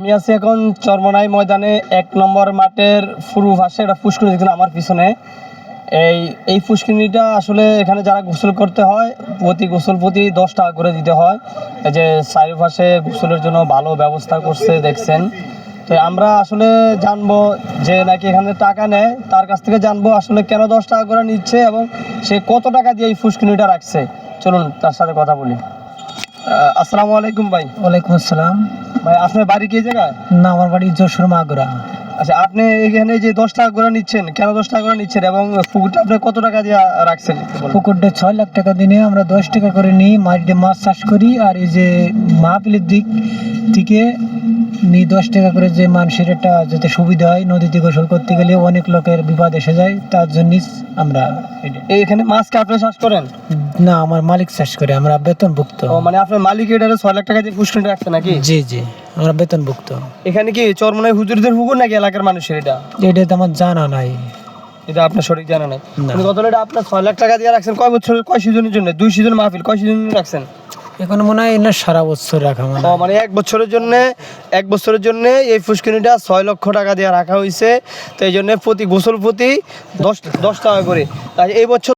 আমি আছি এখন চরমনাই ময়দানে ১ নম্বর মাঠের পূর্ব পাশে একটা পুষ্করিণী দেখছেন আমার পিছনে। এই পুষ্করিণীটা আসলে এখানে যারা গোসল করতে হয় প্রতি গোসল প্রতি 10 টাকা করে দিতে হয়। এই যে চারিপাশে গোসলের জন্য ভালো ব্যবস্থা করছে দেখছেন। তো আমরা আসলে জানবো যে নাকি এখানে টাকা নেয়, তার কাছ থেকে জানবো আসলে কেন 10 টাকা করে নিচ্ছে এবং সে কত টাকা দিয়ে এই পুষ্করিণীটা রাখছে। চলুন তার সাথে কথা বলি। আসসালামু আলাইকুম ভাই। ওয়ালাইকুম আসসালাম। ভাই আপনার বাড়ি কি জায়গায়? না, আমার বাড়ি যশোর মাগুরা। আচ্ছা, আপনি এখানে যে 10 টাকা করে নিচ্ছেন, কেন 10 টাকা করে নিচ্ছেন এবং পুকুরটা আপনি কত টাকা দিয়ে রাখছেন? পুকুরটা 6 লাখ টাকা দিনে আমরা 10 টাকা করে নিই, মাটিতে মাছ চাষ করি। আর এই যে মাহফিলের দিক থেকে নিই 10 টাকা করে, যে মানুষের একটা যাতে সুবিধা হয়। নদীতে গোসল করতে গেলে অনেক লোকের বিপদ এসে যায়, তার জন্যই আমরা এখানে মাছ কি আপনি চাষ করেন? না, আমার মালিক চাষ করে, আমরা বেতনভুক্ত। ও মানে আপনার মালিক এটারে 6 লাখ টাকা দিয়ে পুষ্করিণী রাখছে নাকি? জি জি, আমরা বেতনভুক্ত। এখানে কি চরমনাই হুজুরদের পুকুর নাকি এলাকার মানুষের এটা? এটা তো আমার জানা নাই। এটা আপনার সঠিক জানা নাই। না। কত এটা আপনার 6 লাখ টাকা দিয়ে রাখছেন কয় বছর, কয় সিজনের জন্য? 2 সিজন মাহফিল, কয় সিজন রাখছেন? এখন মনে হয় না সারা বছর রাখা মানে। ও মানে 1 বছরের জন্য এই পুষ্করিণীটা 6 লক্ষ টাকা দিয়ে রাখা হয়েছে। তো এই জন্য প্রতি গোসল প্রতি 10 টাকা করে। তাই এই বছর